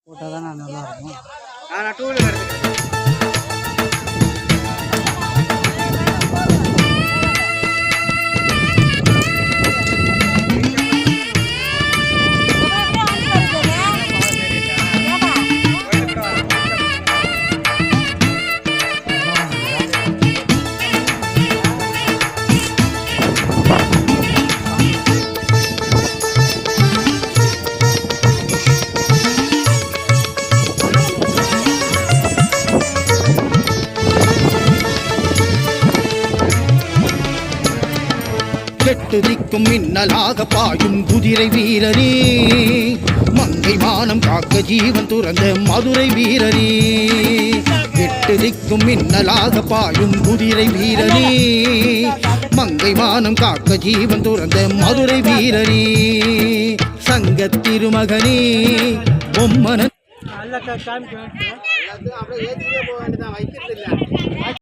போட்டால் தான் நல்லா இருக்கும். ஆனால் டூ வீலர் எட்டு திக்கும் மின்னலாக பாயும் குதிரை வீரரே, மங்கை மானம் காக்க ஜீவன் துறந்த மதுரை வீரரே. எட்டு திக்கும் மின்னலாக பாயும் குதிரை வீரரே, மங்கை மானம் காக்க ஜீவன் துறந்த மதுரை வீரரே. சங்க திருமகனே பொம்மன எல்லாத்தையும் அப்படியே ஏற்றிட்டே போக வேண்டியதான், வைக்கிறது இல்லை.